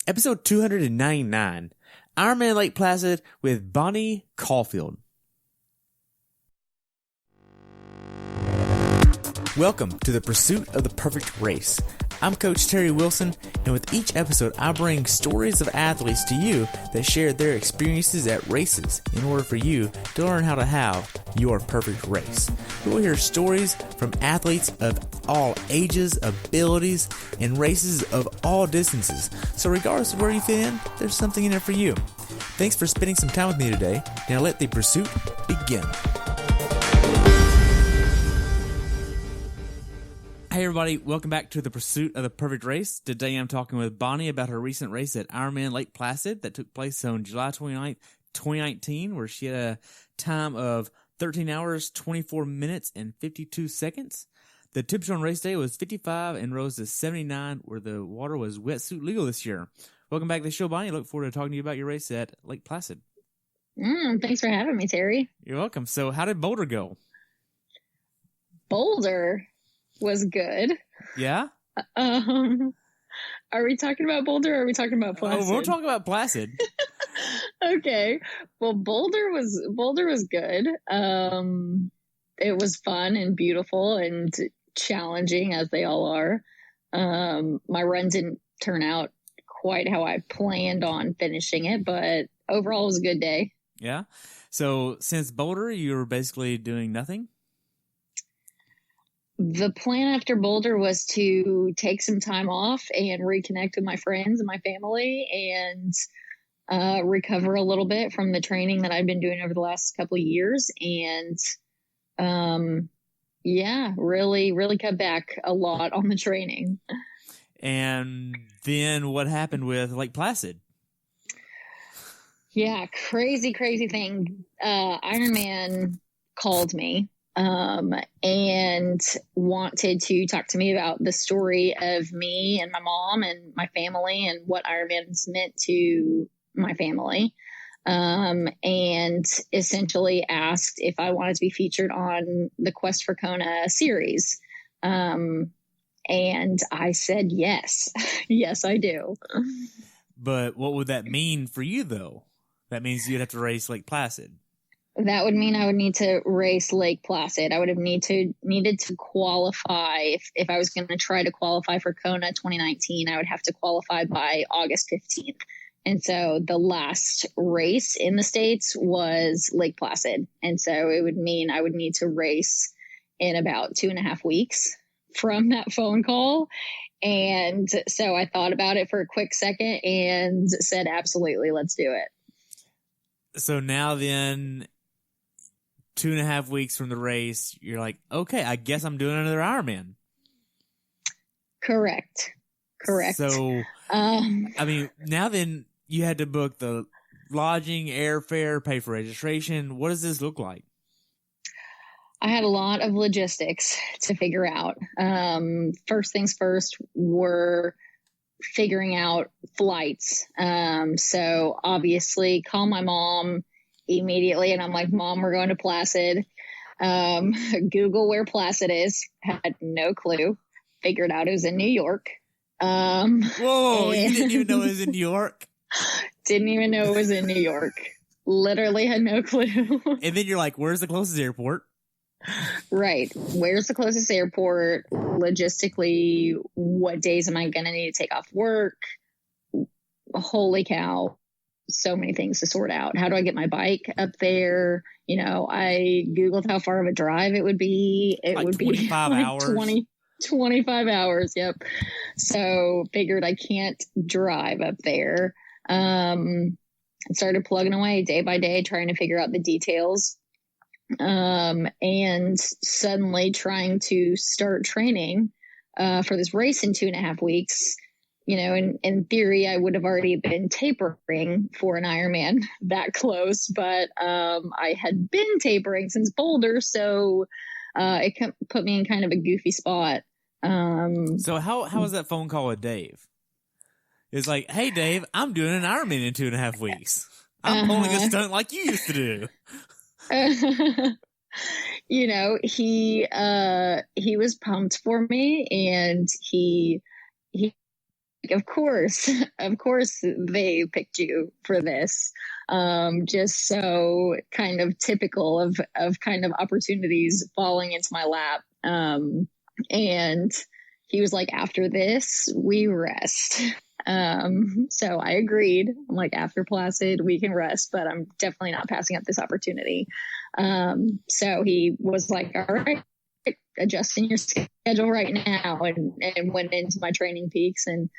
Episode 299, IRONMAN Lake Placid with Bonnie Caulfield. Welcome to the pursuit of the perfect race. I'm Coach Terry Wilson, and with each episode, I bring stories of athletes to you that share their experiences at races in order for you to learn how to have your perfect race. You will hear stories from athletes of all ages, abilities, and races of all distances. So regardless of where you fit in, there's something in it for you. Thanks for spending some time with me today. Now let the pursuit begin. Hey everybody, welcome back to the Pursuit of the Perfect Race. Today I'm talking with Bonnie about her recent race at IRONMAN Lake Placid that took place on July 29th, 2019, where she had a time of 13 hours, 24 minutes, and 52 seconds. The temperature on race day was 55 and rose to 79, where the water was wetsuit legal this year. Welcome back to the show, Bonnie. I look forward to talking to you about your race at Lake Placid. Thanks for having me, Terry. You're welcome. So how did Boulder go? Boulder was good. Yeah? Are we talking about Boulder or are we talking about Placid? We're talking about Placid. Okay. Well, Boulder was good. It was fun and beautiful and challenging, as they all are. My run didn't turn out quite how I planned on finishing it, but overall it was a good day. Yeah. So since Boulder, you were basically doing nothing? The plan after Boulder was to take some time off and reconnect with my friends and my family and recover a little bit from the training that I've been doing over the last couple of years. And really cut back a lot on the training. And then what happened with Lake Placid? Yeah, crazy thing. IRONMAN called me. And wanted to talk to me about the story of me and my mom and my family and what Ironman's meant to my family. And essentially asked if I wanted to be featured on the Quest for Kona series. And I said, yes, yes, I do. But what would that mean for you though? That means you'd have to race Lake Placid. That would mean I would need to race Lake Placid. I would have needed to qualify. If I was going to try to qualify for Kona 2019, I would have to qualify by August 15th. And so the last race in the States was Lake Placid. And so it would mean I would need to race in about 2.5 weeks from that phone call. And so I thought about it for a quick second and said, absolutely, let's do it. So now then, 2.5 weeks from the race, you're like, okay, I guess I'm doing another Ironman. Correct. So, I mean, now then you had to book the lodging, airfare, pay for registration. What does this look like? I had a lot of logistics to figure out. First things first were figuring out flights. So obviously call my mom immediately. And I'm like, Mom, we're going to Placid. Google where Placid is. Had no clue. Figured out it was in New York. Whoa, you didn't even know it was in New York? Didn't even know it was in New York. Literally had no clue. And then you're like, where's the closest airport? Right. Where's the closest airport? Logistically, what days am I going to need to take off work? Holy cow. So many things to sort out. How do I get my bike up there? You know, I Googled how far of a drive it would be. It would 25 be hours. 25 hours. Yep. So figured I can't drive up there. Started plugging away day by day, trying to figure out the details. And suddenly trying to start training, for this race in 2.5 weeks. You know, in theory, I would have already been tapering for an Ironman that close, but I had been tapering since Boulder, so it put me in kind of a goofy spot. So how was that phone call with Dave? It's like, hey, Dave, I'm doing an Ironman in 2.5 weeks. I'm pulling a stunt like you used to do. You know, he was pumped for me, and he of course, of course they picked you for this. Just so kind of typical of kind of opportunities falling into my lap. And he was like, after this, we rest. So I agreed. I'm like, after Placid, we can rest, but I'm definitely not passing up this opportunity. So he was like, all right, adjusting your schedule right now, and went into my training peaks and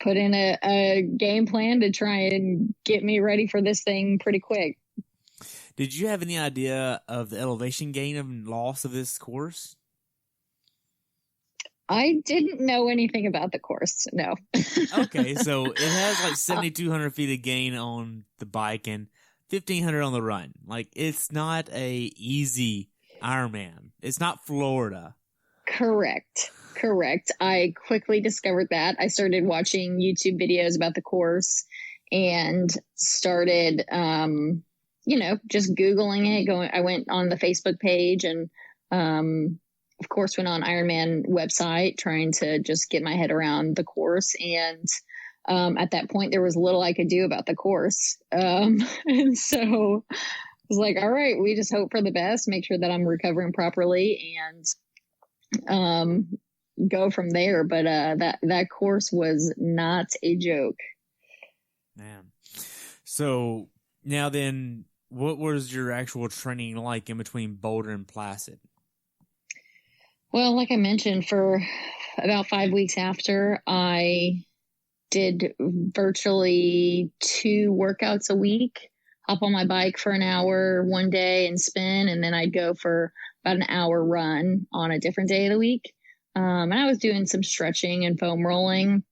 put in a game plan to try and get me ready for this thing pretty quick. Did you have any idea of the elevation gain and loss of this course? I didn't know anything about the course. No. Okay, so it has like 7,200 feet of gain on the bike and 1,500 on the run. Like, it's not a easy Ironman. It's not Florida. Correct. I quickly discovered that. I started watching YouTube videos about the course and started, just Googling it. I went on the Facebook page and, of course, went on Ironman website trying to just get my head around the course. And at that point, there was little I could do about the course. And so I was like, all right, we just hope for the best, make sure that I'm recovering properly, and go from there. But that course was not a joke. Man. So now then, what was your actual training like in between Boulder and Placid? Well, like I mentioned, for about 5 weeks after, I did virtually 2 workouts a week, hop on my bike for an hour one day and spin, and then I'd go for about an hour run on a different day of the week. And I was doing some stretching and foam rolling,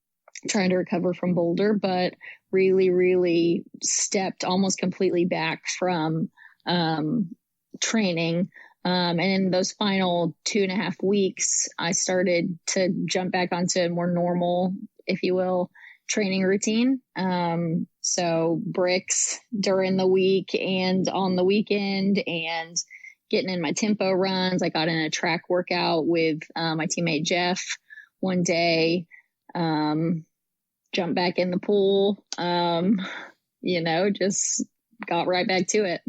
trying to recover from Boulder, but really, really stepped almost completely back from training. And in those final 2.5 weeks, I started to jump back onto a more normal, if you will, training routine. So bricks during the week and on the weekend, and getting in my tempo runs. I got in a track workout with my teammate Jeff one day, jumped back in the pool, just got right back to it.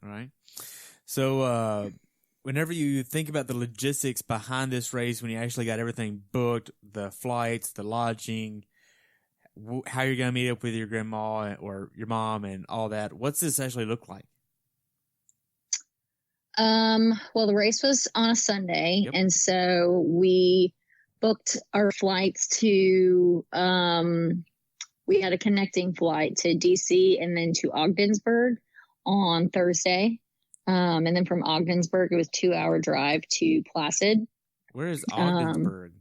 All right. So, whenever you think about the logistics behind this race, when you actually got everything booked, the flights, the lodging, how you're going to meet up with your grandma or your mom and all that, what's this actually look like? Well, the race was on a Sunday, yep. And so we booked our flights to, we had a connecting flight to DC and then to Ogdensburg on Thursday. And then from Ogdensburg, it was 2-hour drive to Placid. Where is Ogdensburg?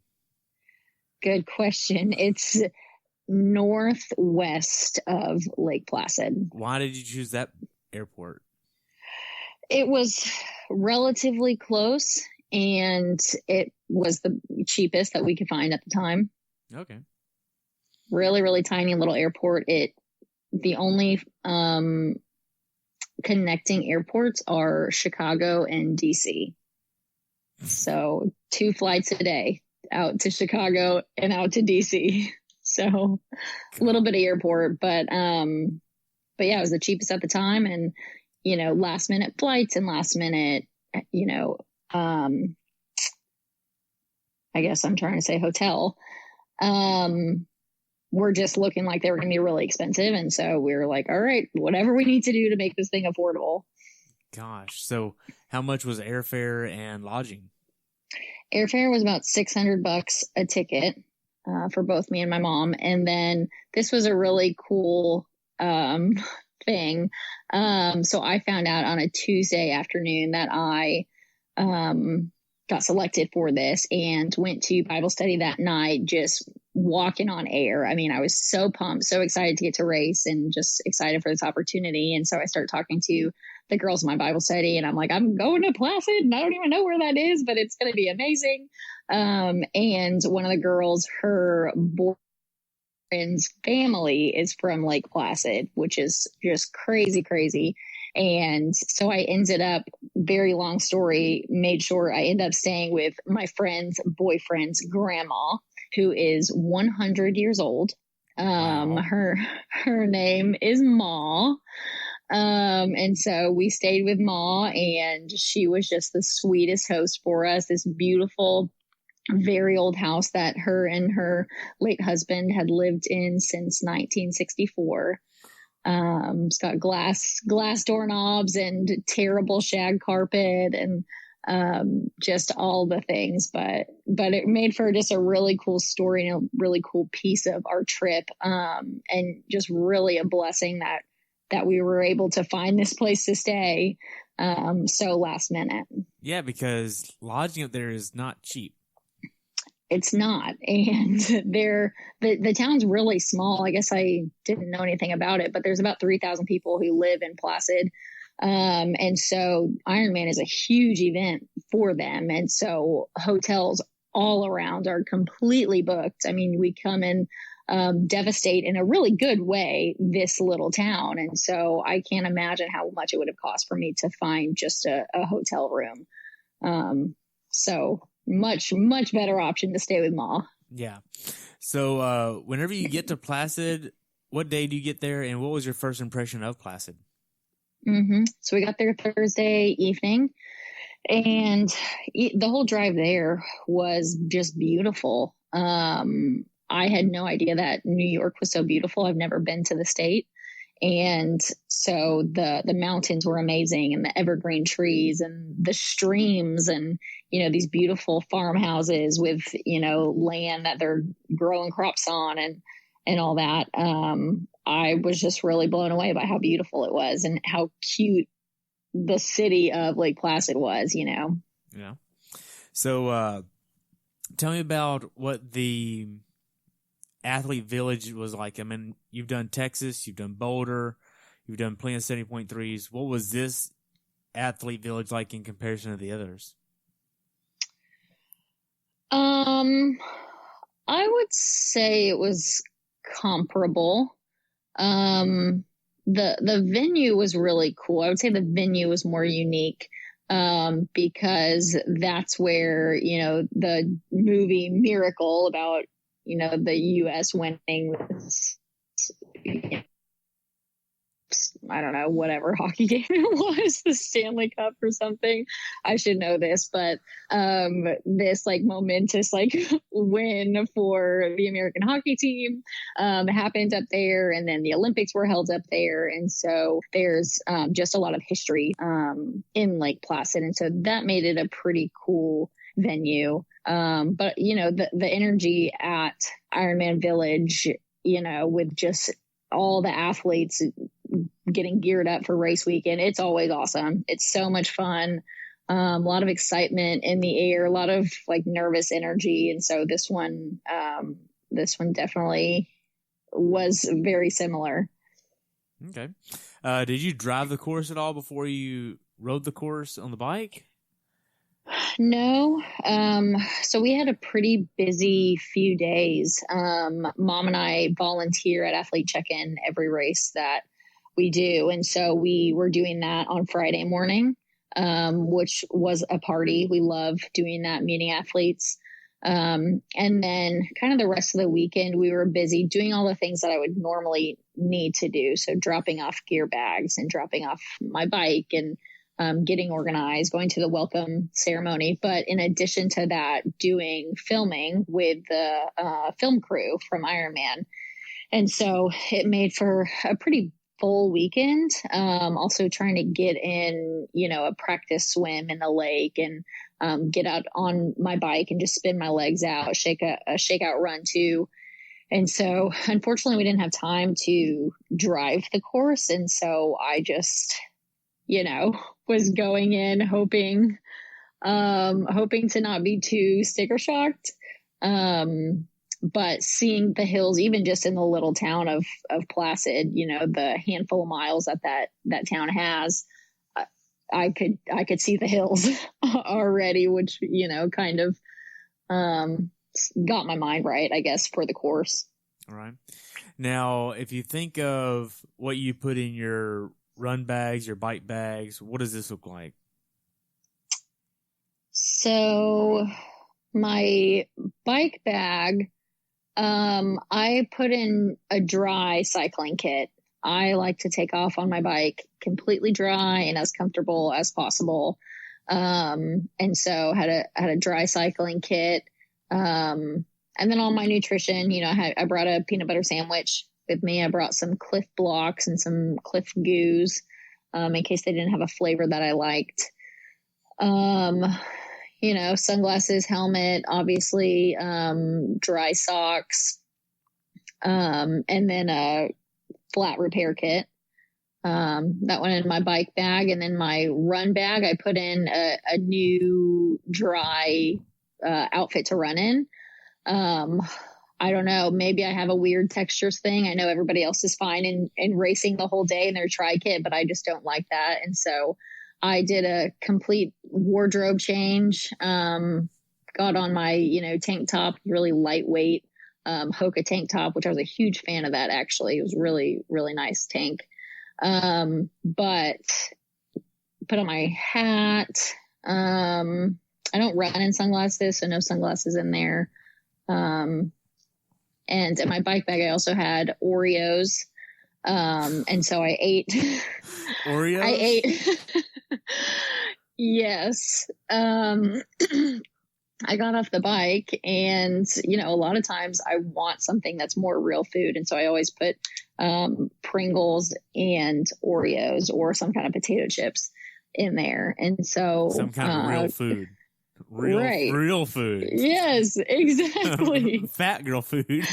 Good question. It's northwest of Lake Placid. Why did you choose that airport? It was relatively close, and it was the cheapest that we could find at the time. Okay. Really, really tiny little airport. The only connecting airports are Chicago and DC. So 2 flights a day out to Chicago and out to DC. So a little bit of airport, but yeah, it was the cheapest at the time. And, last minute flights and last minute, I guess I'm trying to say hotel, were just looking like they were going to be really expensive. And so we were like, all right, whatever we need to do to make this thing affordable. Gosh. So how much was airfare and lodging? Airfare was about $600 a ticket, for both me and my mom. And then this was a really cool, thing. So I found out on a Tuesday afternoon that I, got selected for this and went to Bible study that night, just walking on air. I mean, I was so pumped, so excited to get to race and just excited for this opportunity. And so I started talking to the girls in my Bible study, and I'm like, I'm going to Placid and I don't even know where that is, but it's going to be amazing. And one of the girls, her boyfriend's family is from Lake Placid, which is just crazy. And so I ended up, very long story, made sure I ended up staying with my friend's boyfriend's grandma, who is 100 years old. Wow. Her name is Ma. And so we stayed with Ma, and she was just the sweetest host for us. This beautiful, very old house that her and her late husband had lived in since 1964. It's got glass doorknobs and terrible shag carpet and just all the things, but it made for just a really cool story and a really cool piece of our trip, and just really a blessing that we were able to find this place to stay so last minute. Yeah, because lodging up there is not cheap. It's not. And the town's really small. I guess I didn't know anything about it, but there's about 3,000 people who live in Placid. And so Ironman is a huge event for them. And so hotels all around are completely booked. I mean, we come and devastate in a really good way this little town. And so I can't imagine how much it would have cost for me to find just a hotel room. So much better option to stay with Ma. Yeah. So whenever you get to Placid, what day do you get there, and what was your first impression of Placid? So we got there Thursday evening, and the whole drive there was just beautiful. I had no idea that New York was so beautiful. I've never been to the state. And so the mountains were amazing, and the evergreen trees and the streams and, these beautiful farmhouses with, land that they're growing crops on and all that. I was just really blown away by how beautiful it was and how cute the city of Lake Placid was, Yeah. So, tell me about what the athlete village was like. I mean, you've done Texas, you've done Boulder, you've done plenty of 70.3s. What was this athlete village like in comparison to the others? I would say it was comparable. The venue was really cool. I would say the venue was more unique, because that's where, the movie Miracle about, the U.S. winning this, I don't know, whatever hockey game it was, the Stanley Cup or something. I should know this, but this momentous win for the American hockey team happened up there, and then the Olympics were held up there, and so there's just a lot of history in Lake Placid, and so that made it a pretty cool venue. But the energy at Ironman Village, with just all the athletes getting geared up for race weekend, it's always awesome. It's so much fun. A lot of excitement in the air, a lot of nervous energy. And so this one definitely was very similar. Okay. Did you drive the course at all before you rode the course on the bike? No. So we had a pretty busy few days. Mom and I volunteer at Athlete Check-In every race that we do. And so we were doing that on Friday morning, which was a party. We love doing that, meeting athletes. And then kind of the rest of the weekend, we were busy doing all the things that I would normally need to do. So dropping off gear bags and dropping off my bike and getting organized, going to the welcome ceremony. But in addition to that, doing filming with the film crew from Ironman. And so it made for a pretty full weekend. Also trying to get in, a practice swim in the lake and get out on my bike and just spin my legs out, a shakeout run too. And so unfortunately we didn't have time to drive the course. And so I just, was going in hoping to not be too sticker shocked. But seeing the hills, even just in the little town of Placid, the handful of miles that town has, I could see the hills already, which, kind of got my mind right, I guess, for the course. All right. Now, if you think of what you put in your run bags, your bike bags, what does this look like? So my bike bag I put in a dry cycling kit. I like to take off on my bike completely dry and as comfortable as possible. And so had a dry cycling kit. And then all my nutrition, I brought a peanut butter sandwich with me. I brought some Cliff Blocks and some Cliff Goos, in case they didn't have a flavor that I liked. Sunglasses, helmet, obviously, dry socks, and then a flat repair kit. That went in my bike bag, and then my run bag, I put in a new dry, outfit to run in. I don't know, maybe I have a weird textures thing. I know everybody else is fine in racing the whole day in their tri kit, but I just don't like that. And so I did a complete wardrobe change, got on my, tank top, really lightweight, Hoka tank top, which I was a huge fan of that. Actually, it was really, really nice tank. But put on my hat. I don't run in sunglasses, so no sunglasses in there. And in my bike bag, I also had Oreos. And so I ate Oreos. I ate. Yes. I got off the bike and, a lot of times I want something that's more real food. And so I always put, Pringles and Oreos or some kind of potato chips in there. And so some kind of real food. Real food. Yes, exactly. Fat girl food.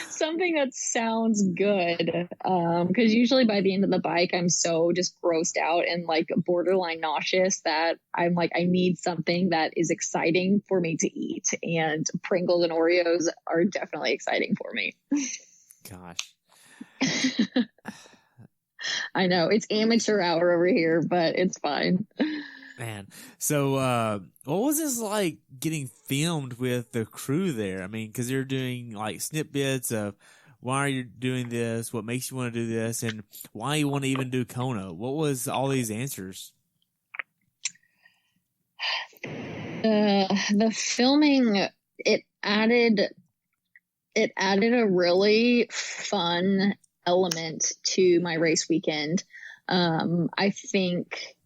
Something that sounds good. Because usually by the end of the bike, I'm so just grossed out and like borderline nauseous that I'm like, I need something that is exciting for me to eat. And Pringles and Oreos are definitely exciting for me. Gosh. I know it's amateur hour over here, but it's fine. Man, so what was this like getting filmed with the crew there? I mean, because they're doing like snippets of why are you doing this, what makes you want to do this, and why you want to even do Kona. What was all these answers? The filming, it added a really fun element to my race weekend. I think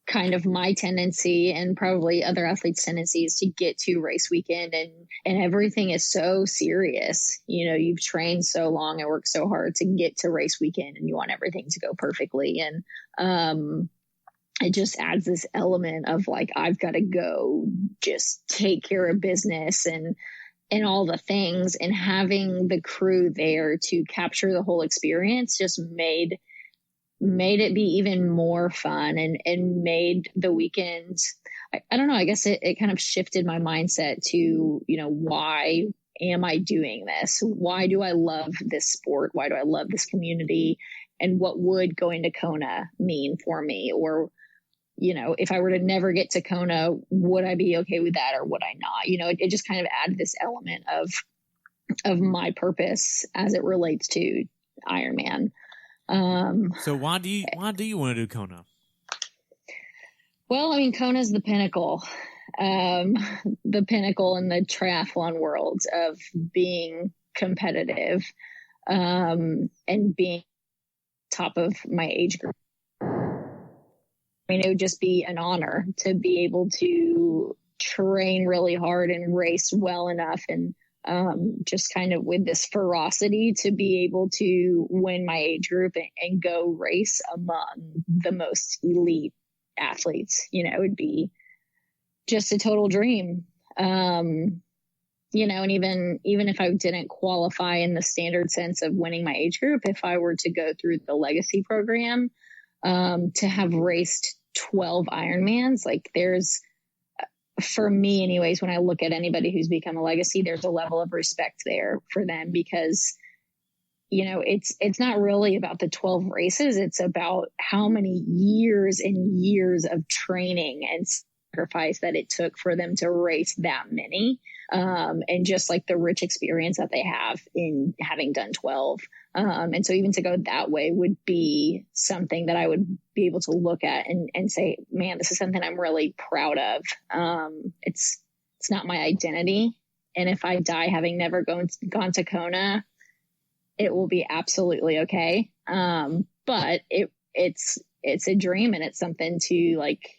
kind of my tendency and probably other athletes' tendencies to get to race weekend and everything is so serious. You've trained so long and worked so hard to get to race weekend and you want everything to go perfectly. And, it just adds this element of like, I've got to go just take care of business and all the things, and having the crew there to capture the whole experience just made it be even more fun and made the weekend. I don't know. I guess it kind of shifted my mindset to, why am I doing this? Why do I love this sport? Why do I love this community? And what would going to Kona mean for me? Or, if I were to never get to Kona, would I be okay with that or would I not? It just kind of added this element of my purpose as it relates to Ironman. So why do you want to do Kona? Well, I mean, Kona is the pinnacle in the triathlon world of being competitive, and being top of my age group. I mean, it would just be an honor to be able to train really hard and race well enough and just kind of with this ferocity to be able to win my age group and go race among the most elite athletes. It would be just a total dream. And even if I didn't qualify in the standard sense of winning my age group, if I were to go through the legacy program, to have raced 12 Ironmans, like for me anyways, when I look at anybody who's become a legacy, there's a level of respect there for them because, it's not really about the 12 races. It's about how many years and years of training and sacrifice that it took for them to race that many. And just like the rich experience that they have in having done 12. And so even to go that way would be something that I would be able to look at and say, man, this is something I'm really proud of. It's not my identity, And if I die having never gone to Kona, it will be absolutely okay. But it's a dream, and it's something to, like,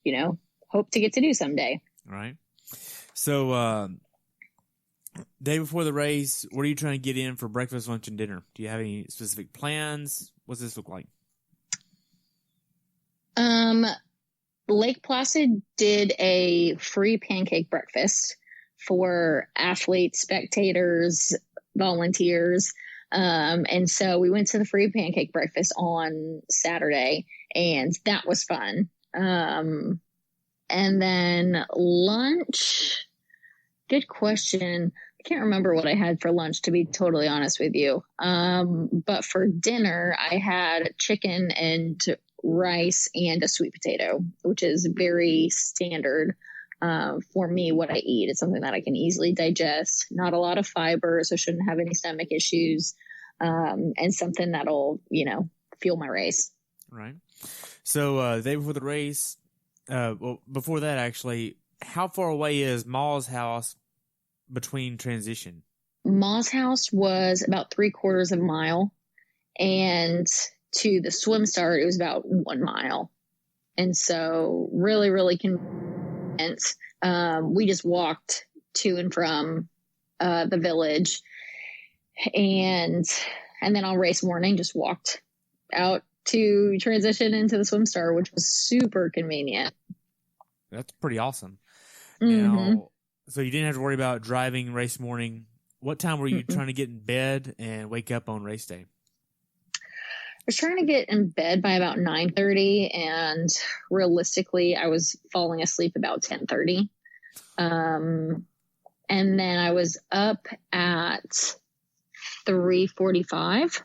you know, hope to get to do someday. Right. So, day before the race, what are you trying to get in for breakfast, lunch, and dinner? Do you have any specific plans? What's this look like? Lake Placid did a free pancake breakfast for athletes, spectators, volunteers. And so we went to the free pancake breakfast on Saturday, and that was fun. And then lunch, good question. I can't remember what I had for lunch, to be totally honest with you. But for dinner, I had chicken and rice and a sweet potato, which is very standard for me, what I eat. It's something that I can easily digest, not a lot of fiber, so shouldn't have any stomach issues, and something that'll, you know, fuel my race. Right. So the day before the race, well, before that, actually, how far away is Ma's house between transition? Ma's house was about 3/4 of a mile, and to the swim start, it was about 1 mile. And so really, really convenient. We just walked to and from the village, and then on race morning, just walked out to transition into the swim start, which was super convenient. That's pretty awesome. Mm-hmm. Now, so you didn't have to worry about driving race morning. What time were you trying to get in bed and wake up on race day? I was trying to get in bed by about 9:30, and realistically, I was falling asleep about 10:30. And then I was up at 3:45.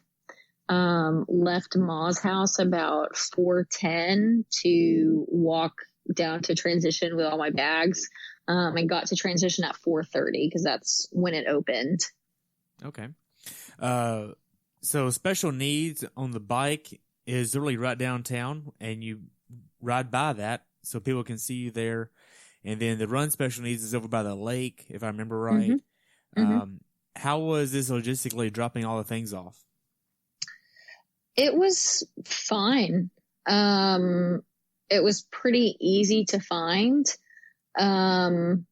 Left Ma's house about 4:10 to walk down to transition with all my bags, and got to transition at 4:30 because that's when it opened. Okay. So special needs on the bike is literally right downtown, and you ride by that so people can see you there. And then the run special needs is over by the lake, if I remember right. How was this logistically, dropping all the things off? It was fine. It was pretty easy to find. And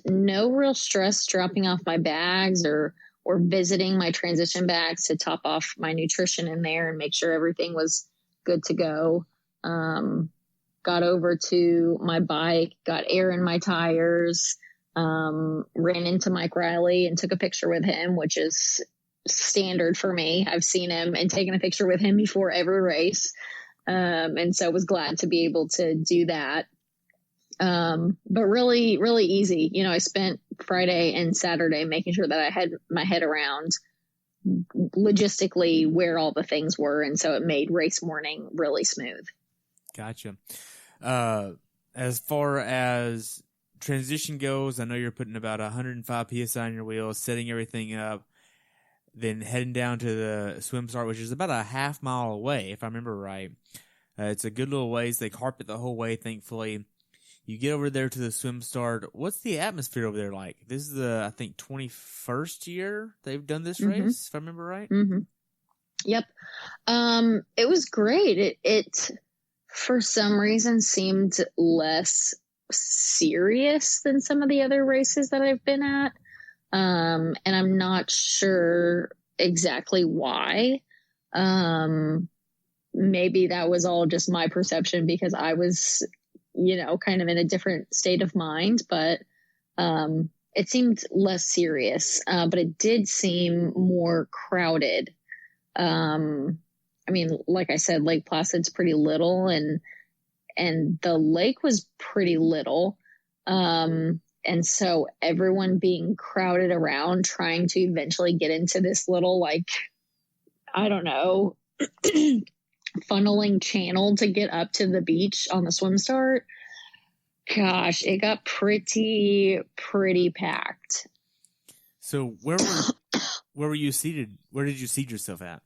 no real stress dropping off my bags or visiting my transition bags to top off my nutrition in there and make sure everything was good to go. Got over to my bike, got air in my tires, ran into Mike Riley and took a picture with him, which is standard for me. I've seen him and taken a picture with him before every race. And so was glad to be able to do that. But really, really easy. You know, I spent Friday and Saturday making sure that I had my head around logistically where all the things were. And so it made race morning really smooth. Gotcha. As far as transition goes, I know you're putting about 105 PSI on your wheels, setting everything up, then heading down to the swim start, which is about a half mile away, if I remember right. It's a good little ways. They carpet the whole way, thankfully. You get over there to the swim start. What's the atmosphere over there like? This is the, I think, 21st year they've done this race, if I remember right. Yep. It was great. It for some reason seemed less serious than some of the other races that I've been at. And I'm not sure exactly why. Maybe that was all just my perception because I was, you know, kind of in a different state of mind, but it seemed less serious, but it did seem more crowded. I mean, like I said, Lake Placid's pretty little and the lake was pretty little. And so everyone being crowded around trying to eventually get into this little, like, I don't know, funneling channel to get up to the beach on the swim start. Gosh, it got pretty packed. So where were you seated? Where did you seat yourself at?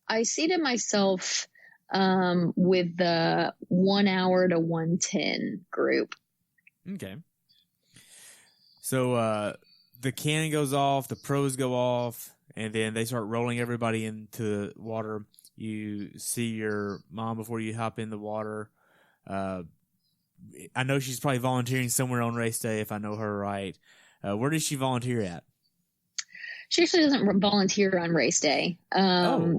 I seated myself with the 1 hour to 110 group. Okay. So the cannon goes off, the pros go off, and then they start rolling everybody into the water. You see your mom before you hop in the water. I know she's probably volunteering somewhere on race day, if I know her right. Where does she volunteer at? She actually doesn't volunteer on race day.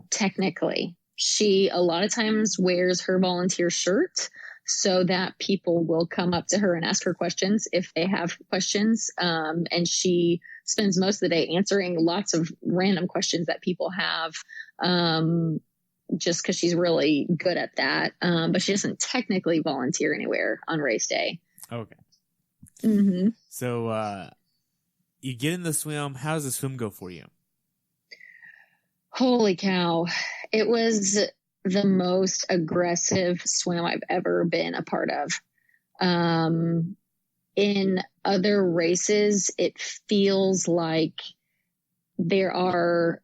Technically, she a lot of times wears her volunteer shirt so that people will come up to her and ask her questions if they have questions. And she spends most of the day answering lots of random questions that people have, just because she's really good at that. But she doesn't technically volunteer anywhere on race day. Okay. Mm-hmm. So you get in the swim. How does the swim go for you? Holy cow. It was the most aggressive swim I've ever been a part of. In other races, it feels like there's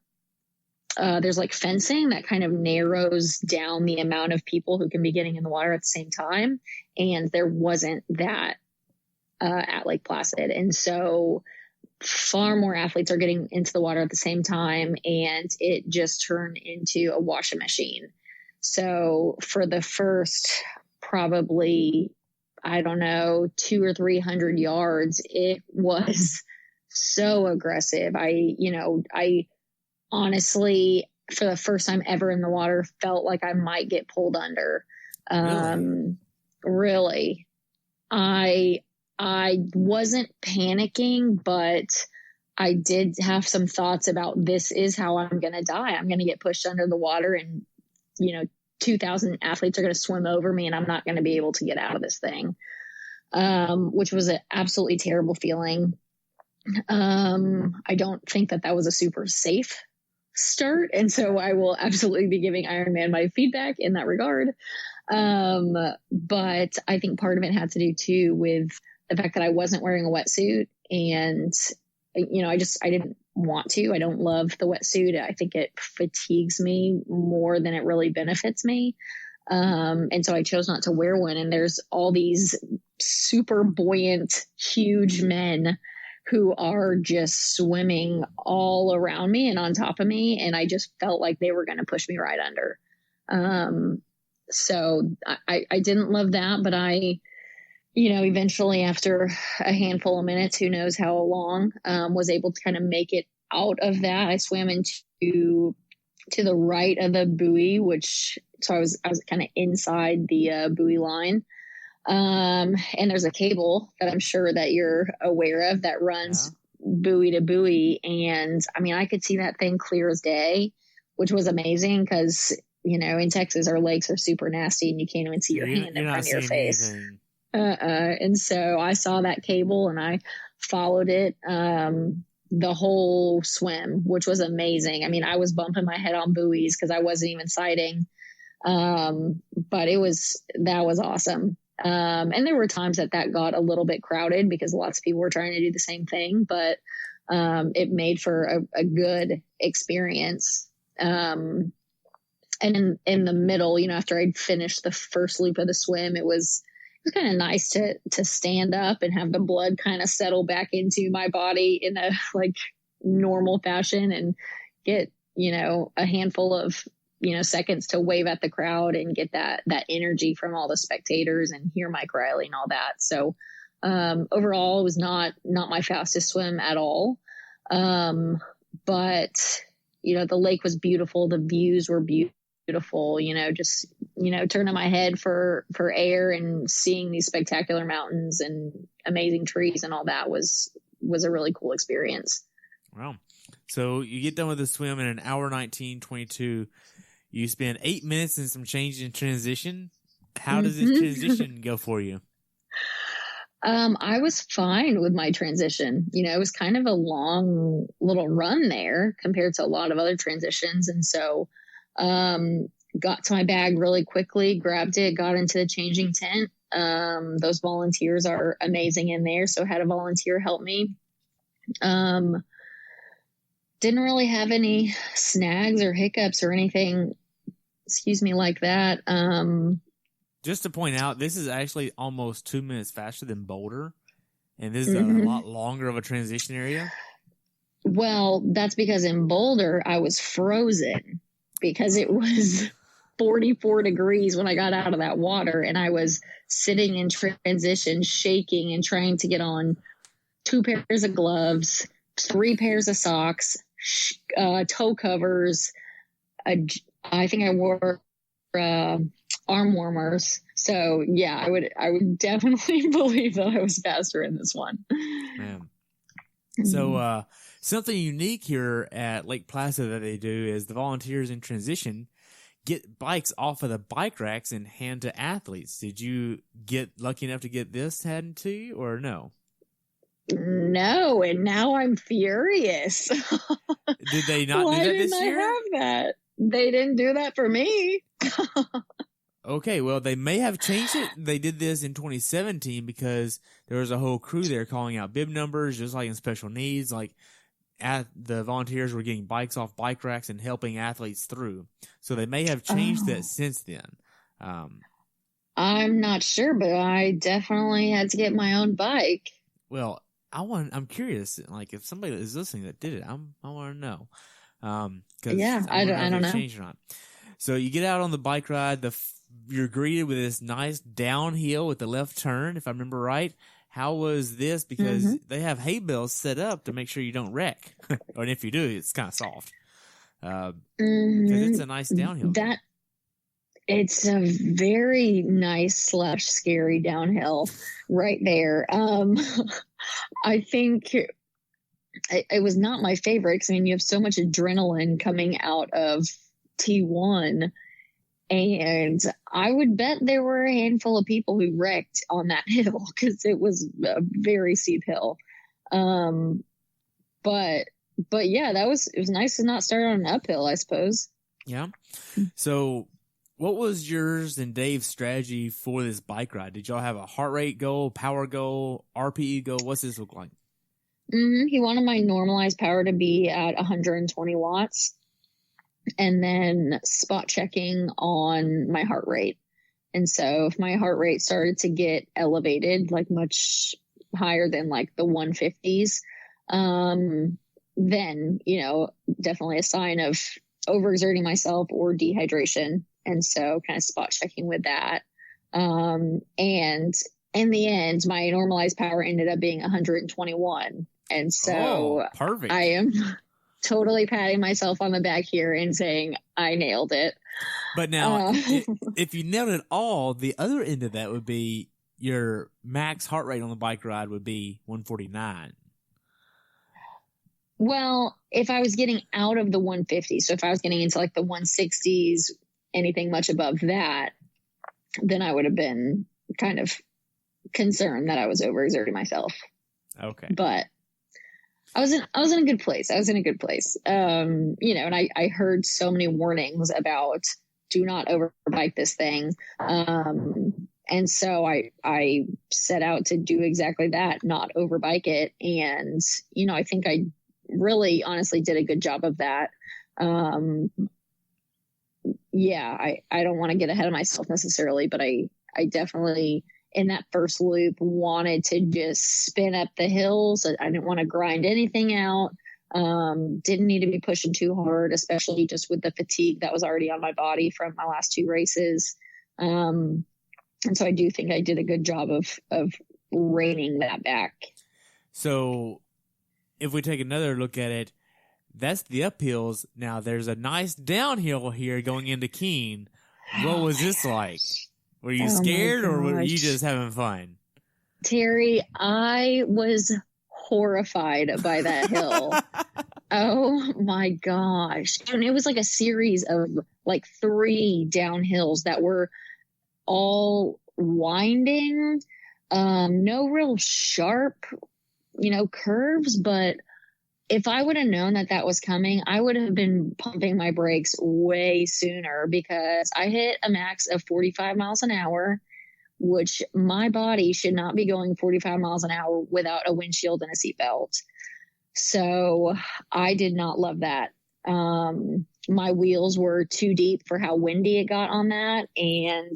like fencing that kind of narrows down the amount of people who can be getting in the water at the same time. And there wasn't that at Lake Placid. And so far more athletes are getting into the water at the same time, and it just turned into a washing machine. So for the first probably, I don't know, 200 or 300 yards, it was so aggressive. I honestly, for the first time ever in the water, felt like I might get pulled under. Really. I wasn't panicking, but I did have some thoughts about this is how I'm going to die. I'm going to get pushed under the water, and 2,000 athletes are going to swim over me, and I'm not going to be able to get out of this thing, which was an absolutely terrible feeling. I don't think that was a super safe start. And so I will absolutely be giving Ironman my feedback in that regard. But I think part of it had to do too with the fact that I wasn't wearing a wetsuit, and, I didn't want to. I don't love the wetsuit. I think it fatigues me more than it really benefits me. And so I chose not to wear one. And there's all these super buoyant, huge men who are just swimming all around me and on top of me. And I just felt like they were going to push me right under. So I didn't love that, but eventually after a handful of minutes, who knows how long, was able to kind of make it out of that. I swam to the right of the buoy, so I was kind of inside the buoy line. And there's a cable that I'm sure that you're aware of that runs buoy to buoy. And I could see that thing clear as day, which was amazing because, in Texas, our lakes are super nasty and you can't even see your hand in front of your face. And so I saw that cable and I followed it, the whole swim, which was amazing. I was bumping my head on buoys because I wasn't even sighting. But that was awesome. And there were times that got a little bit crowded because lots of people were trying to do the same thing, but, it made for a good experience. And in the middle, after I'd finished the first loop of the swim, it was kind of nice to stand up and have the blood kind of settle back into my body in a normal fashion and get, a handful of, seconds to wave at the crowd and get that energy from all the spectators and hear Mike Riley and all that. So, overall it was not my fastest swim at all. But, the lake was beautiful. The views were beautiful, turning my head for air and seeing these spectacular mountains and amazing trees and all that was a really cool experience. Wow. So you get done with the swim in 1:19:22. You spend 8 minutes and some change in transition. How does this transition go for you? I was fine with my transition. It was kind of a long little run there compared to a lot of other transitions. And so, got to my bag really quickly, grabbed it, got into the changing tent. Those volunteers are amazing in there. So had a volunteer help me. Didn't really have any snags or hiccups or anything, like that. Just to point out, this is actually almost 2 minutes faster than Boulder. And this is a lot longer of a transition area? Well, that's because in Boulder, I was frozen because it was 44 degrees when I got out of that water, and I was sitting in transition, shaking and trying to get on 2 pairs of gloves, 3 pairs of socks, toe covers. I think I wore arm warmers. So yeah, I would definitely believe that I was faster in this one. Man. So something unique here at Lake Placid that they do is the volunteers in transition get bikes off of the bike racks and hand to athletes. Did you get lucky enough to get this handed to you, or no? No, and now I'm furious. Did they not Why do that didn't this year? I have that? They didn't do that for me. Okay, well, they may have changed it. They did this in 2017 because there was a whole crew there calling out bib numbers, just like in special needs. Like, the volunteers were getting bikes off bike racks and helping athletes through. So they may have changed that since then. I'm not sure, but I definitely had to get my own bike. Well, I'm curious. Like, if somebody is listening that did it, I want to know. Yeah, I don't know. Changed or not. So you get out on the bike ride. You're greeted with this nice downhill with the left turn, if I remember right. How was this? Because they have hay bales set up to make sure you don't wreck. Or if you do, it's kind of soft. Because it's a nice downhill. It's a very nice / scary downhill right there. I think it was not my favorite because, I mean, you have so much adrenaline coming out of T1. And I would bet there were a handful of people who wrecked on that hill because it was a very steep hill. But yeah, it was nice to not start on an uphill, I suppose. Yeah. So what was yours and Dave's strategy for this bike ride? Did y'all have a heart rate goal, power goal, RPE goal? What's this look like? He wanted my normalized power to be at 120 watts. And then spot checking on my heart rate. And so if my heart rate started to get elevated, like much higher than like the 150s, then, definitely a sign of overexerting myself or dehydration. And so kind of spot checking with that. And in the end, my normalized power ended up being 121. And so perfect. I am totally patting myself on the back here and saying I nailed it. But now, if you nailed it all, the other end of that would be your max heart rate on the bike ride would be 149. Well, if I was getting out of the 150, so if I was getting into like the 160s, anything much above that, then I would have been kind of concerned that I was overexerting myself. Okay. But I was in a good place. And I heard so many warnings about do not overbike this thing. And so I set out to do exactly that, not overbike it. And, I think I really honestly did a good job of that. I don't want to get ahead of myself necessarily, but I definitely in that first loop wanted to just spin up the hills. I didn't want to grind anything out. Didn't need to be pushing too hard, especially just with the fatigue that was already on my body from my last 2 races. And so I do think I did a good job of reining that back. So if we take another look at it, that's the uphills. Now there's a nice downhill here going into Keene. What was this like? Were you scared or were you just having fun? Terry, I was horrified by that hill. Oh my gosh. And it was like a series of like 3 downhills that were all winding, no real sharp, curves, but if I would have known that was coming, I would have been pumping my brakes way sooner because I hit a max of 45 miles an hour, which my body should not be going 45 miles an hour without a windshield and a seatbelt. So I did not love that. My wheels were too deep for how windy it got on that. And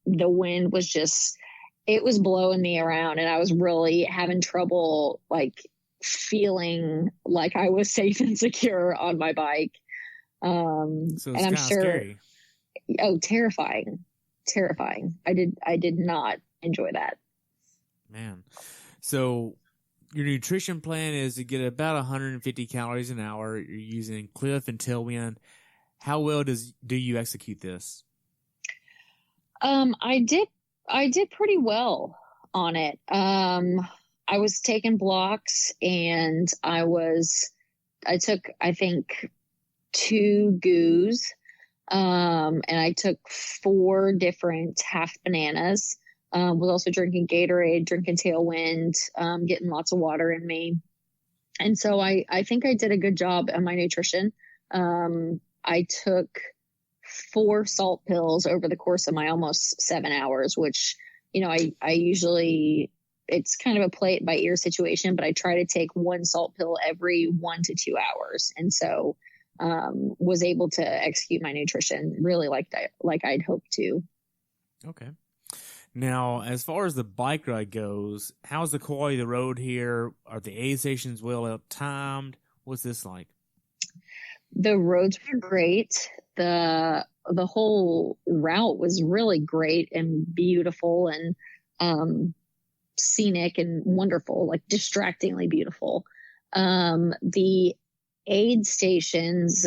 the wind was just it was blowing me around, and I was really having trouble, like, feeling like I was safe and secure on my bike. So it's and I'm sure, scary. oh, terrifying. I did not enjoy that. Man. So your nutrition plan is to get about 150 calories an hour. You're using cliff and tailwind. How well do you execute this? I did pretty well on it. I was taking blocks, and I took, I think, 2 goos. And I took 4 different half bananas. Was also drinking Gatorade, drinking Tailwind, getting lots of water in me. And so I think I did a good job on my nutrition. I took 4 salt pills over the course of my almost 7 hours, which, I usually, it's kind of a play it by ear situation, but I try to take 1 salt pill every 1 to 2 hours. And so, was able to execute my nutrition really like I'd hoped to. Okay. Now, as far as the bike ride goes, how's the quality of the road here? Are the aid stations well timed? What's this like? The roads were great. The whole route was really great and beautiful and scenic and wonderful, like distractingly beautiful. The aid stations,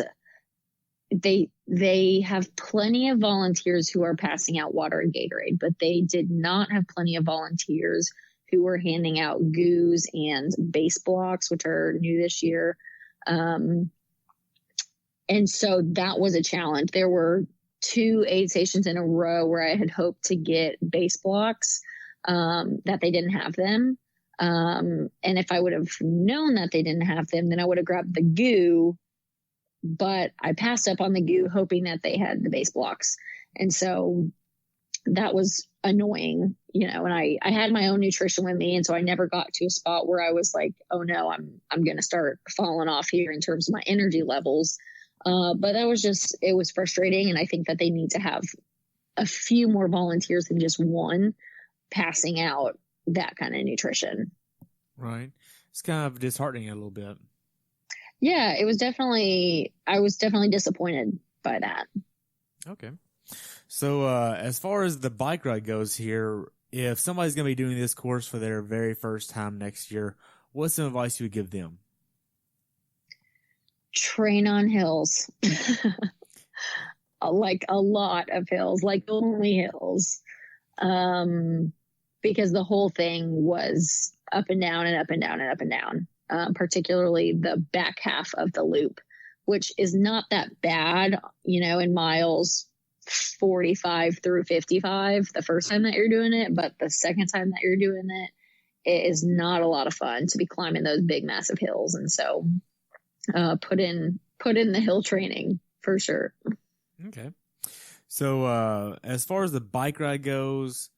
they have plenty of volunteers who are passing out water and Gatorade, but they did not have plenty of volunteers who were handing out goos and base blocks, which are new this year. And so that was a challenge. There were 2 aid stations in a row where I had hoped to get base blocks, that they didn't have them. And if I would have known that they didn't have them, then I would have grabbed the goo, but I passed up on the goo hoping that they had the base blocks. And so that was annoying, and I had my own nutrition with me. And so I never got to a spot where I was like, oh no, I'm going to start falling off here in terms of my energy levels. But that was it was frustrating. And I think that they need to have a few more volunteers than just 1 passing out that kind of nutrition. Right. It's kind of disheartening a little bit. Yeah, I was definitely disappointed by that. Okay. So, as far as the bike ride goes here, if somebody's going to be doing this course for their very first time next year, what's some advice you would give them? Train on hills. Like a lot of hills, like only hills. Because the whole thing was up and down and up and down and up and down. Particularly the back half of the loop, which is not that bad, in miles 45 through 55 the first time that you're doing it. But the second time that you're doing it, it is not a lot of fun to be climbing those big, massive hills. And so put in the hill training for sure. Okay. So as far as the bike ride goes,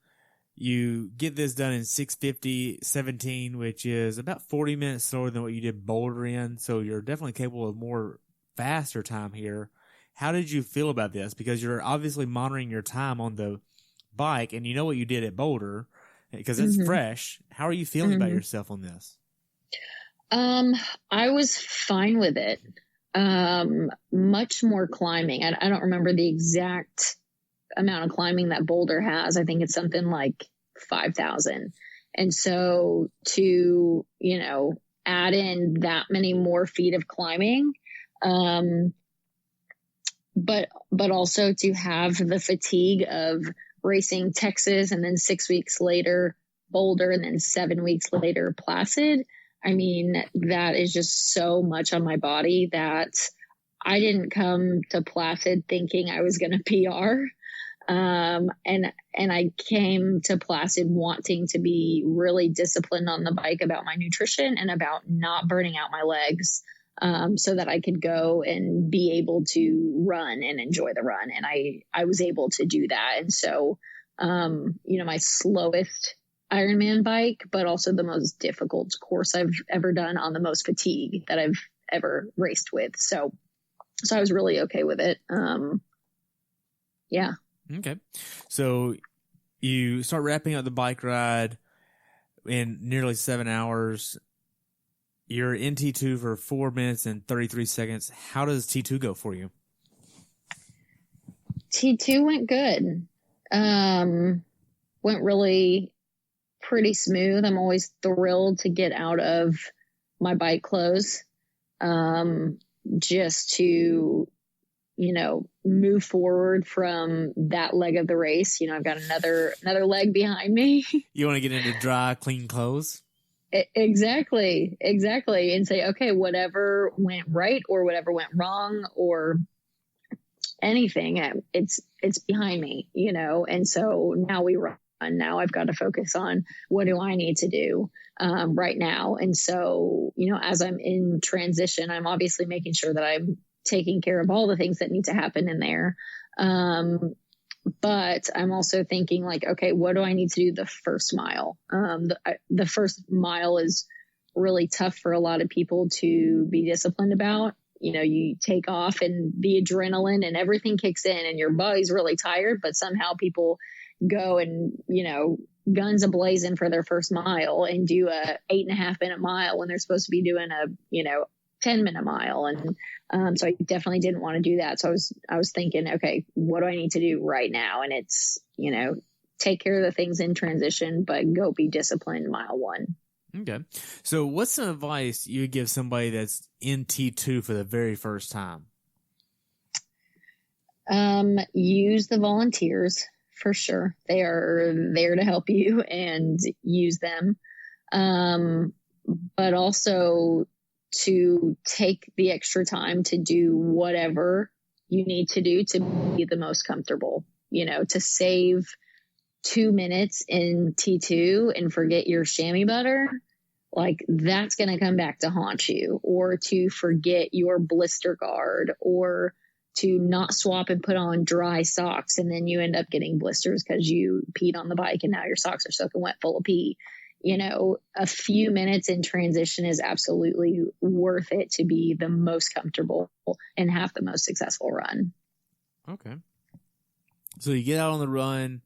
you get this done in 6:50:17, which is about 40 minutes slower than what you did Boulder in. So you're definitely capable of more faster time here. How did you feel about this? Because you're obviously monitoring your time on the bike, and you know what you did at Boulder because it's fresh. How are you feeling about yourself on this? I was fine with it. Much more climbing. I don't remember the exact amount of climbing that Boulder has. I think it's something like 5,000. And so to, add in that many more feet of climbing, but also to have the fatigue of racing Texas and then 6 weeks later Boulder and then 7 weeks later Placid. I mean, that is just so much on my body that I didn't come to Placid thinking I was going to PR. And I came to Placid wanting to be really disciplined on the bike about my nutrition and about not burning out my legs, so that I could go and be able to run and enjoy the run. And I was able to do that. And so, my slowest Ironman bike, but also the most difficult course I've ever done on the most fatigue that I've ever raced with. So I was really okay with it. Yeah. Okay. So you start wrapping up the bike ride in nearly 7 hours. You're in T2 for 4 minutes and 33 seconds. How does T2 go for you? T2 went good. Went really pretty smooth. I'm always thrilled to get out of my bike clothes, just to, move forward from that leg of the race. I've got another leg behind me. You want to get into dry, clean clothes? Exactly. And say, okay, whatever went right or whatever went wrong or anything, it's behind me, and so now we run. Now I've got to focus on what do I need to do right now. And so, as I'm in transition, I'm obviously making sure that I'm taking care of all the things that need to happen in there. But I'm also thinking like, okay, what do I need to do the first mile? The first mile is really tough for a lot of people to be disciplined about. You take off and the adrenaline and everything kicks in and your body's really tired, but somehow people go and, guns a-blazing for their first mile and do a 8.5 minute mile when they're supposed to be doing a, 10-minute mile. And so I definitely didn't want to do that. So I was thinking, okay, what do I need to do right now? And it's, take care of the things in transition, but go be disciplined mile one. Okay. So what's some advice you would give somebody that's in T2 for the very first time? Use the volunteers for sure. They are there to help you and use them. But also to take the extra time to do whatever you need to do to be the most comfortable, to save 2 minutes in T2 and forget your chamois butter, like that's going to come back to haunt you, or to forget your blister guard, or to not swap and put on dry socks. And then you end up getting blisters because you peed on the bike and now your socks are soaking wet full of pee. A few minutes in transition is absolutely worth it to be the most comfortable and have the most successful run. Okay. So you get out on the run.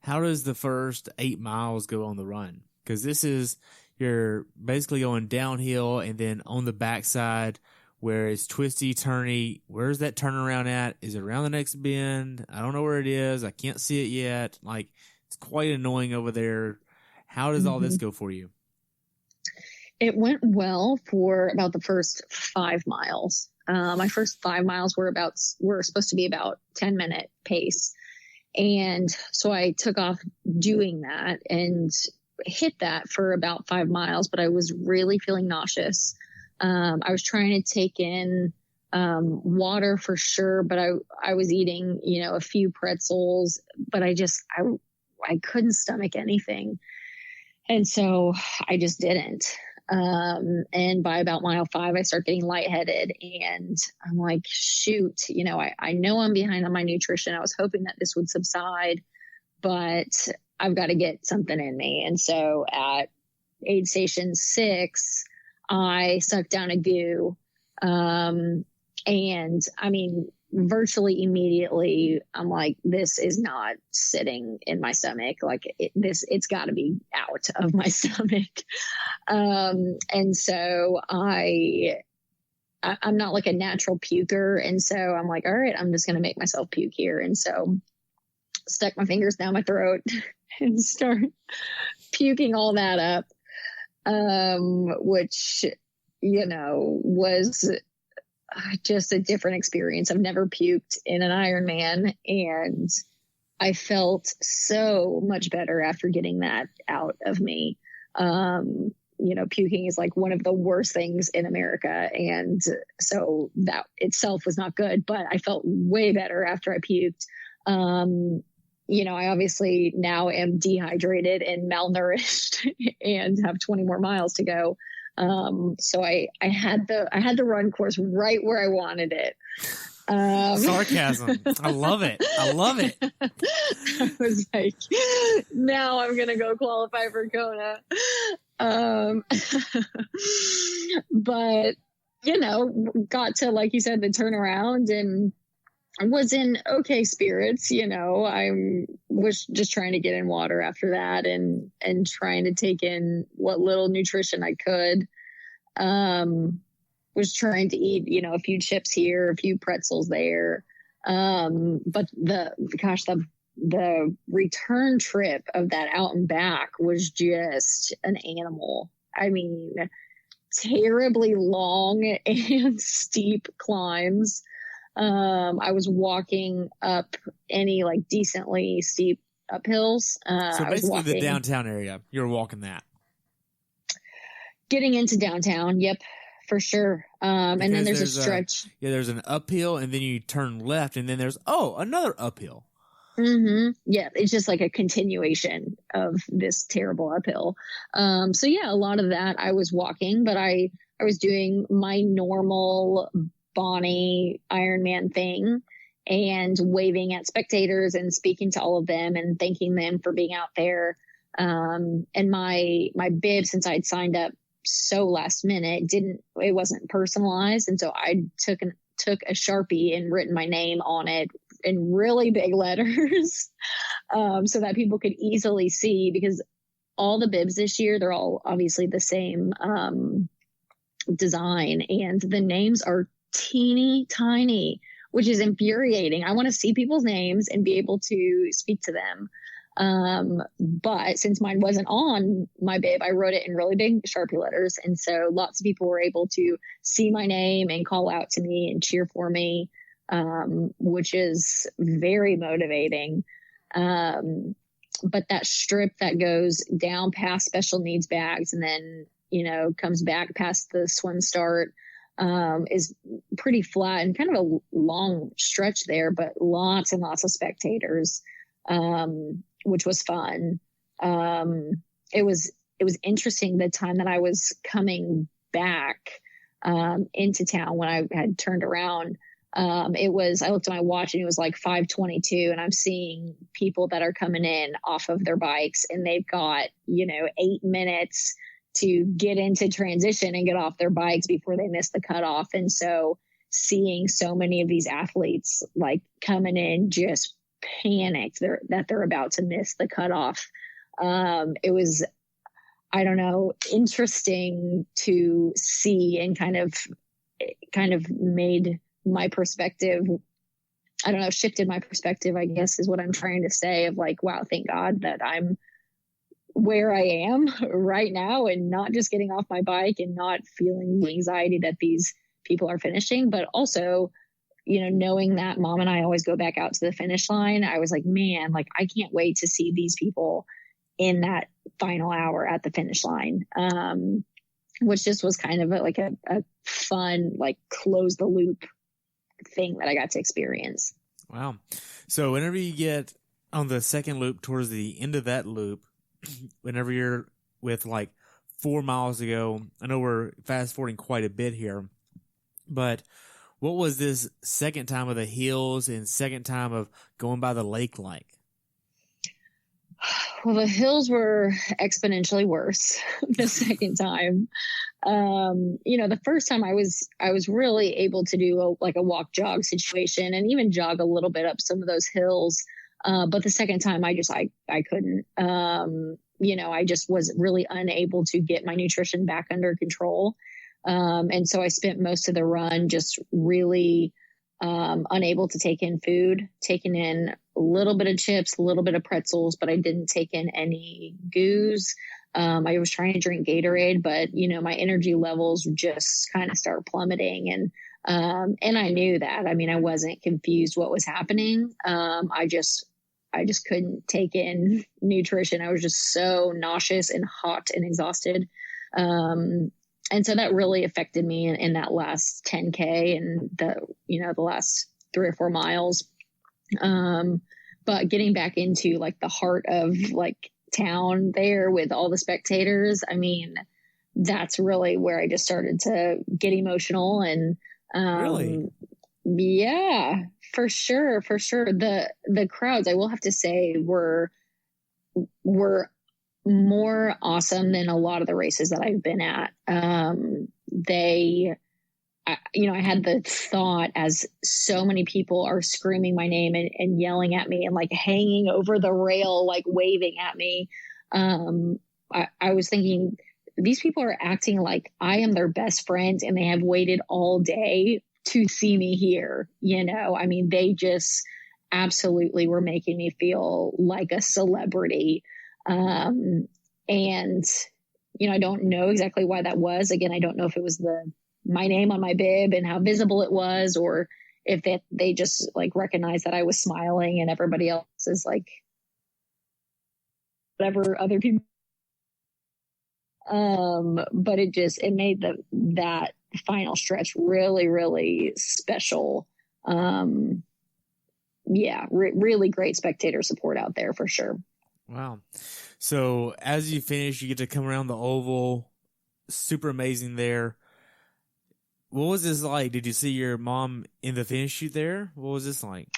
How does the first 8 miles go on the run? Because you're basically going downhill and then on the backside where it's twisty, turny. Where's that turnaround at? Is it around the next bend? I don't know where it is. I can't see it yet. Like, it's quite annoying over there. How does all this go for you? It went well for about the first 5 miles. My first 5 miles were supposed to be about 10-minute pace. And so I took off doing that and hit that for about 5 miles, but I was really feeling nauseous. I was trying to take in water for sure, but I was eating, a few pretzels, but I couldn't stomach anything. And so I just didn't. And by about mile 5, I start getting lightheaded and I'm like, shoot, I know I'm behind on my nutrition. I was hoping that this would subside, but I've got to get something in me. And so at aid station 6, I sucked down a goo. And I mean, virtually immediately, I'm like, this is not sitting in my stomach. Like it's got to be out of my stomach. And so I'm not like a natural puker. And so I'm like, all right, I'm just going to make myself puke here. And so stuck my fingers down my throat and start puking all that up. Which, was just a different experience. I've never puked in an Ironman, and I felt so much better after getting that out of me. Puking is like one of the worst things in America. And so that itself was not good, but I felt way better after I puked. I obviously now am dehydrated and malnourished and have 20 more miles to go. So I had the run course right where I wanted it. Sarcasm. I love it. I was like, now I'm going to go qualify for Kona. But, got to, like you said, the turnaround and was in okay spirits. I was just trying to get in water after that and trying to take in what little nutrition I could. Was trying to eat, a few chips here, a few pretzels there. But the return trip of that out and back was just an animal. I mean, terribly long and steep climbs. I was walking up any like decently steep uphills. So basically the downtown area, you're walking that. Getting into downtown. Yep. For sure. And then there's a stretch. There's an uphill and then you turn left and then there's, another uphill. Mm-hmm. Yeah. It's just like a continuation of this terrible uphill. So yeah, a lot of that I was walking, but I was doing my normal Bonnie Ironman thing and waving at spectators and speaking to all of them and thanking them for being out there. And my bib, since I'd signed up so last minute, it wasn't personalized, and so I took a Sharpie and written my name on it in really big letters so that people could easily see, because all the bibs this year, they're all obviously the same design, and the names are teeny tiny, which is infuriating. I want to see people's names and be able to speak to them. But since mine wasn't on my bib, I wrote it in really big Sharpie letters. And so lots of people were able to see my name and call out to me and cheer for me, which is very motivating. But that strip that goes down past special needs bags and then, comes back past the swim start, is pretty flat and kind of a long stretch there, but lots and lots of spectators. Which was fun. It was interesting the time that I was coming back into town when I had turned around. I looked at my watch and it was like 5:22, and I'm seeing people that are coming in off of their bikes and they've got, 8 minutes to get into transition and get off their bikes before they miss the cutoff. And so seeing so many of these athletes like coming in just panicked that they're about to miss the cutoff. It was, I don't know, interesting to see, and kind of made my perspective, I don't know, shifted my perspective, I guess is what I'm trying to say, of like, wow, thank God that I'm where I am right now and not just getting off my bike and not feeling the anxiety that these people are finishing, but also, knowing that Mom and I always go back out to the finish line, I was like, man, like I can't wait to see these people in that final hour at the finish line. Which just was kind of a fun, like close the loop thing that I got to experience. Wow. So whenever you get on the second loop towards the end of that loop, whenever you're with like 4 miles to go, I know we're fast forwarding quite a bit here, but what was this second time of the hills and second time of going by the lake like? Well, the hills were exponentially worse the second time. The first time I was really able to do a walk jog situation and even jog a little bit up some of those hills. But the second time I couldn't, I just was really unable to get my nutrition back under control. And so I spent most of the run just really unable to take in food, taking in a little bit of chips, a little bit of pretzels, but I didn't take in any goos. I was trying to drink Gatorade, but my energy levels just kind of start plummeting. And I knew that. I mean, I wasn't confused what was happening. I just couldn't take in nutrition. I was just so nauseous and hot and exhausted. And so that really affected me in that last 10K and the last 3 or 4 miles. But getting back into like the heart of like town there with all the spectators, I mean, that's really where I just started to get emotional. And Really? Yeah, for sure. The crowds, I will have to say, were more awesome than a lot of the races that I've been at. I had the thought, as so many people are screaming my name and yelling at me and like hanging over the rail, like waving at me. I was thinking, these people are acting like I am their best friend and they have waited all day to see me here. I mean, they just absolutely were making me feel like a celebrity. And, I don't know exactly why that was. Again, I don't know if it was my name on my bib and how visible it was, or if they just like recognized that I was smiling and everybody else is like, whatever other people. But it made that final stretch really, really special. Really great spectator support out there for sure. Wow. So as you finish, you get to come around the oval. Super amazing there. What was this like? Did you see your mom in the finish chute there? What was this like?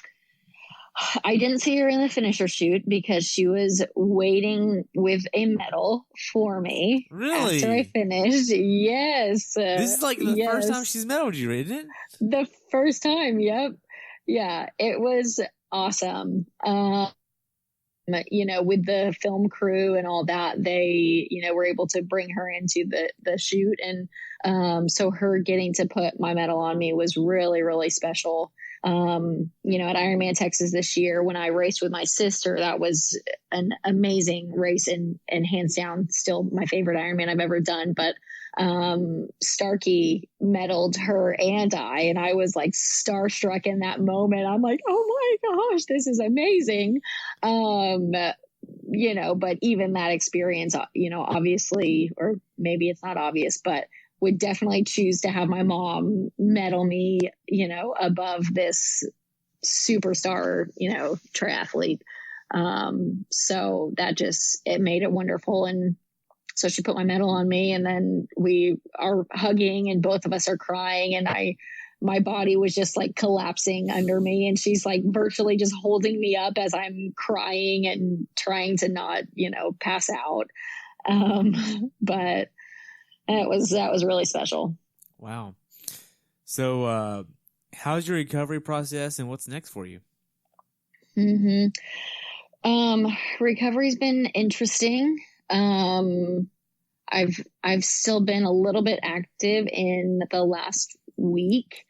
I didn't see her in the finisher chute because she was waiting with a medal for me. Really? After I finished. Yes. This is like the first time she's medaled you, isn't it? The first time. Yep. Yeah. It was awesome. With the film crew and all that, they, were able to bring her into the shoot. And so her getting to put my medal on me was really, really special. At Ironman Texas this year, when I raced with my sister, that was an amazing race and hands down still my favorite Ironman I've ever done. But Starkey medaled her and I was like starstruck in that moment. I'm like, oh my gosh, this is amazing. But even that experience, obviously, or maybe it's not obvious, but would definitely choose to have my mom medal me, above this superstar, triathlete. So that it made it wonderful. And so she put my medal on me, and then we are hugging and both of us are crying, and my body was just like collapsing under me, and she's like virtually just holding me up as I'm crying and trying to not, pass out. But that was really special. Wow. So, how's your recovery process and what's next for you? Recovery's been interesting. I've still been a little bit active in the last week,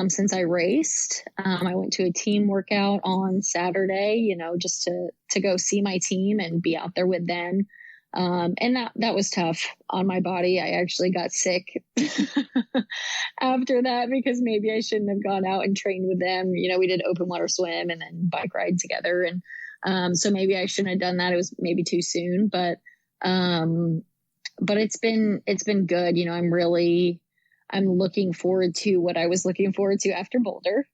since I raced. I went to a team workout on Saturday, just to go see my team and be out there with them. And that was tough on my body. I actually got sick after that because maybe I shouldn't have gone out and trained with them. We did open water swim and then bike ride together. And, so maybe I shouldn't have done that. It was maybe too soon, but it's been good. I'm looking forward to what I was looking forward to after Boulder,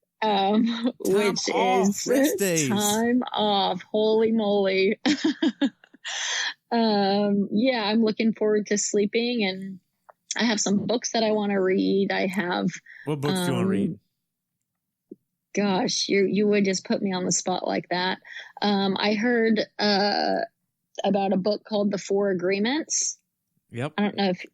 which is time off. Holy moly. I'm looking forward to sleeping, and I have some books that I want to read. What books do you want to read? Gosh, you would just put me on the spot like that. I heard, about a book called The Four Agreements. Yep. I don't know if,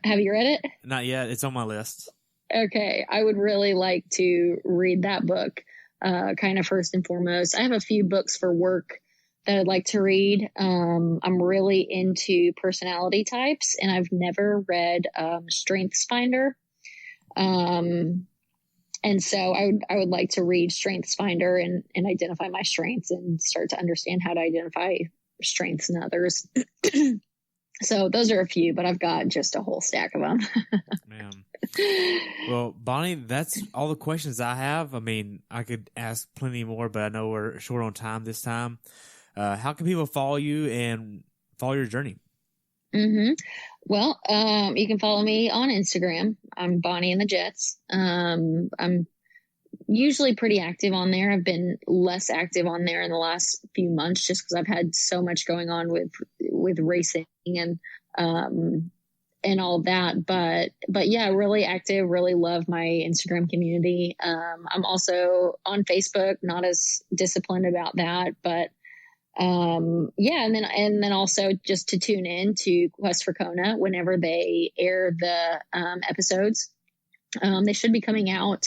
have you read it? Not yet. It's on my list. Okay. I would really like to read that book, kind of first and foremost. I have a few books for work that I'd like to read. I'm really into personality types, and I've never read, Strengths Finder. And so I would like to read Strengths Finder and identify my strengths and start to understand how to identify strengths in others. So those are a few, but I've got just a whole stack of them. Man. Well, Bonnie, that's all the questions I have. I mean, I could ask plenty more, but I know we're short on time this time. How can people follow you and follow your journey? Well, you can follow me on Instagram. I'm Bonnie and the Jets. I'm usually pretty active on there. I've been less active on there in the last few months just because I've had so much going on with racing and all that. But yeah, really active, really love my Instagram community. I'm also on Facebook, not as disciplined about that, but and then also just to tune in to Quest for Kona whenever they air the episodes. They should be coming out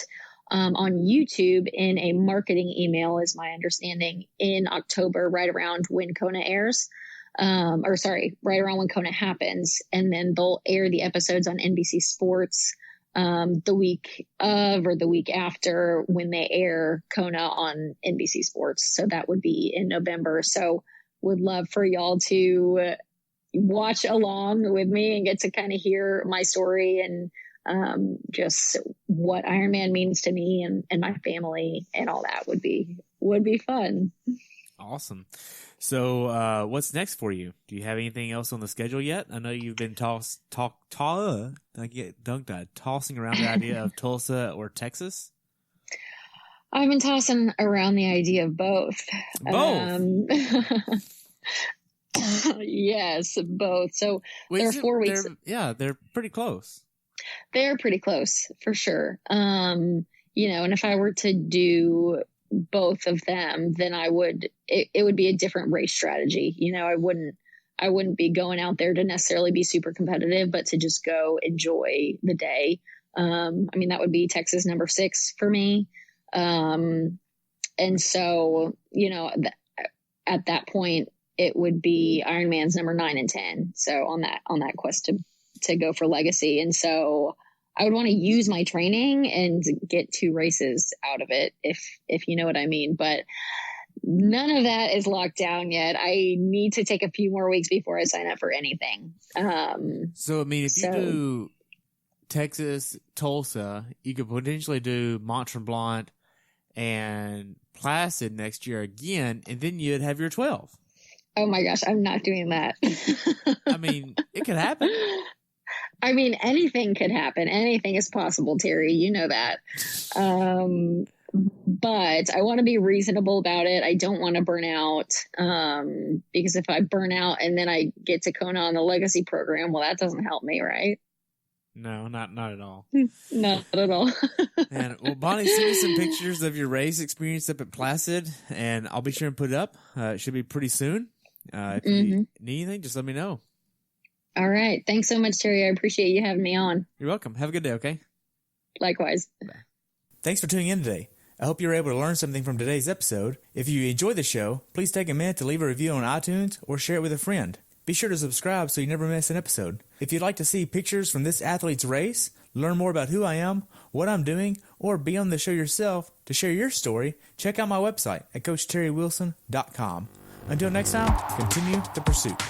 on YouTube in a marketing email, is my understanding, in October, right around when Kona airs. Right around when Kona happens. And then they'll air the episodes on NBC Sports the week of or the week after when they air Kona on NBC Sports. So that would be in November. So would love for y'all to watch along with me and get to kind of hear my story and just what Ironman means to me and my family and all that would be fun. Awesome. So, what's next for you? Do you have anything else on the schedule yet? I know you've been tossing around the idea of Tulsa or Texas. I've been tossing around the idea of both. Yes, both. So there are 4 weeks. They're pretty close. They're pretty close for sure. And if I were to do both of them, then it would be a different race strategy. I wouldn't be going out there to necessarily be super competitive, but to just go enjoy the day. That would be Texas number 6 for me. And so, at that point it would be Ironman's number 9 and 10. So on that quest to go for legacy. And so I would want to use my training and get 2 races out of it, if you know what I mean. But none of that is locked down yet. I need to take a few more weeks before I sign up for anything. If you do Texas, Tulsa, you could potentially do Mont Tremblant and Placid next year again, and then you'd have your 12. Oh my gosh, I'm not doing that. It could happen. Anything could happen. Anything is possible, Terry. You know that. But I want to be reasonable about it. I don't want to burn out because if I burn out and then I get to Kona on the legacy program, well, that doesn't help me, right? No, not at all. Not at all. And well, Bonnie, send me some pictures of your race experience up at Placid, and I'll be sure and put it up. It should be pretty soon. If you need anything, just let me know. All right. Thanks so much, Terry. I appreciate you having me on. You're welcome. Have a good day, okay? Likewise. Bye. Thanks for tuning in today. I hope you were able to learn something from today's episode. If you enjoyed the show, please take a minute to leave a review on iTunes or share it with a friend. Be sure to subscribe so you never miss an episode. If you'd like to see pictures from this athlete's race, learn more about who I am, what I'm doing, or be on the show yourself to share your story, check out my website at CoachTerryWilson.com. Until next time, continue the pursuit.